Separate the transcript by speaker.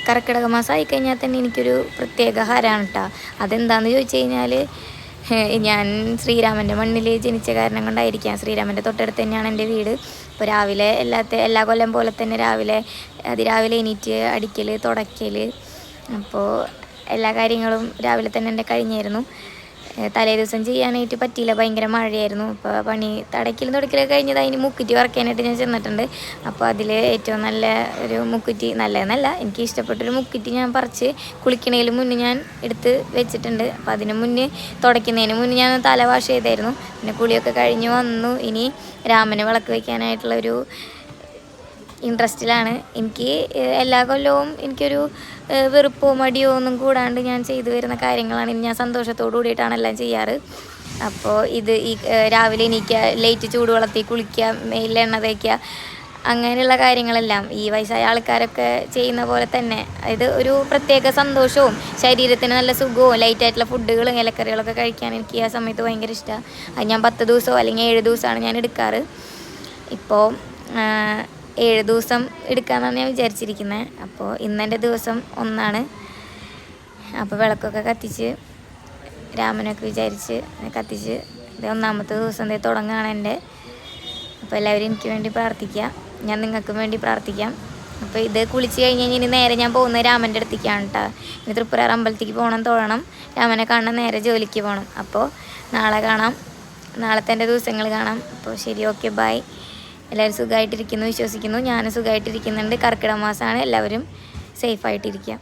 Speaker 1: കർക്കിടക മാസം ആയിക്കഴിഞ്ഞാൽ തന്നെ എനിക്കൊരു പ്രത്യേക ഹരമാണ് കേട്ടോ. അതെന്താണെന്ന് ചോദിച്ചു കഴിഞ്ഞാൽ ഞാൻ ശ്രീരാമൻ്റെ മണ്ണിൽ ജനിച്ച കാരണം കൊണ്ടായിരിക്കാം. ശ്രീരാമൻ്റെ തൊട്ടടുത്ത് തന്നെയാണ് എൻ്റെ വീട്. അപ്പോൾ രാവിലെ എല്ലാ കൊല്ലം പോലെ തന്നെ അതിരാവിലെ എണീറ്റ് അടിക്കൽ തുടയ്ക്കൽ, അപ്പോൾ എല്ലാ കാര്യങ്ങളും രാവിലെ തന്നെ എൻ്റെ കഴിഞ്ഞായിരുന്നു. തലേ ദിവസം ചെയ്യാനായിട്ട് പറ്റിയില്ല, ഭയങ്കര മഴയായിരുന്നു. അപ്പോൾ പണി തുടയ്ക്കലൊക്കെ കഴിഞ്ഞത് അതിന് മുക്കുറ്റി വറക്കാനായിട്ട് ഞാൻ ചെന്നിട്ടുണ്ട്. അപ്പോൾ അതിൽ ഏറ്റവും നല്ല ഒരു മുക്കുറ്റി, നല്ലതെന്നല്ല എനിക്ക് ഇഷ്ടപ്പെട്ടൊരു മുക്കുറ്റി ഞാൻ പറിച്ച് കുളിക്കണതിന് മുന്നേ ഞാൻ എടുത്ത് വെച്ചിട്ടുണ്ട്. അപ്പോൾ അതിന് മുന്നേ തുടയ്ക്കുന്നതിന് മുന്നേ ഞാൻ തല വാഷ് ചെയ്തായിരുന്നു. പിന്നെ കുളിയൊക്കെ കഴിഞ്ഞ് വന്നു. ഇനി രാമന് വിളക്ക് വയ്ക്കാനായിട്ടുള്ളൊരു ഇൻട്രസ്റ്റിലാണ്. എനിക്ക് എല്ലാ കൊല്ലവും എനിക്കൊരു വെറുപ്പോ മടിയോ ഒന്നും കൂടാണ്ട് ഞാൻ ചെയ്തു വരുന്ന കാര്യങ്ങളാണ്. ഞാൻ സന്തോഷത്തോടു കൂടിയിട്ടാണ് എല്ലാം ചെയ്യാറ്. അപ്പോൾ ഈ രാവിലെ എണീക്കുക, ലൈറ്റ് ചൂടുവെള്ളത്തിൽ കുളിക്കുക, മേലിൽ എണ്ണ തേക്കുക, അങ്ങനെയുള്ള കാര്യങ്ങളെല്ലാം ഈ വയസ്സായ ആൾക്കാരൊക്കെ ചെയ്യുന്ന പോലെ തന്നെ ഇത് ഒരു പ്രത്യേക സന്തോഷവും ശരീരത്തിന് നല്ല സുഖവും ലൈറ്റായിട്ടുള്ള ഫുഡുകളും ഇലക്കറികളൊക്കെ കഴിക്കാൻ എനിക്ക് ആ സമയത്ത് ഭയങ്കര ഇഷ്ടമാണ്. അത് ഞാൻ 10 ദിവസമോ അല്ലെങ്കിൽ 7 ദിവസമാണ് ഞാൻ എടുക്കാറ്. ഇപ്പോൾ 7 ദിവസം എടുക്കാമെന്നാണ് ഞാൻ വിചാരിച്ചിരിക്കുന്നത്. അപ്പോൾ ഇന്നെൻ്റെ ദിവസം 1 അപ്പോൾ വിളക്കൊക്കെ കത്തിച്ച് രാമനൊക്കെ വിചാരിച്ച് കത്തിച്ച് 1ാമത്തെ ദിവസം തുടങ്ങുകയാണ് എൻ്റെ. അപ്പോൾ എല്ലാവരും എനിക്ക് വേണ്ടി പ്രാർത്ഥിക്കുക, ഞാൻ നിങ്ങൾക്കും വേണ്ടി പ്രാർത്ഥിക്കാം. അപ്പോൾ ഇത് കുളിച്ച് കഴിഞ്ഞ് ഇനി നേരെ ഞാൻ പോകുന്നത് രാമൻ്റെ അടുത്തേക്കാണ് കേട്ടോ. ഇനി തൃപ്പൂരാർ അമ്പലത്തേക്ക് പോകണം, തൊഴണം, രാമനെ കാണാൻ നേരെ ജോലിക്ക് പോകണം. അപ്പോൾ നാളെ കാണാം, നാളത്തെ എൻ്റെ ദിവസങ്ങൾ കാണാം. അപ്പോൾ ശരി, ഓക്കെ, ബൈ. എല്ലാവരും സുഖമായിട്ടിരിക്കുന്നു വിശ്വസിക്കുന്നു. ഞാനും സുഖമായിട്ടിരിക്കുന്നുണ്ട്. കർക്കിടക മാസമാണ്, എല്ലാവരും സേഫായിട്ടിരിക്കുക.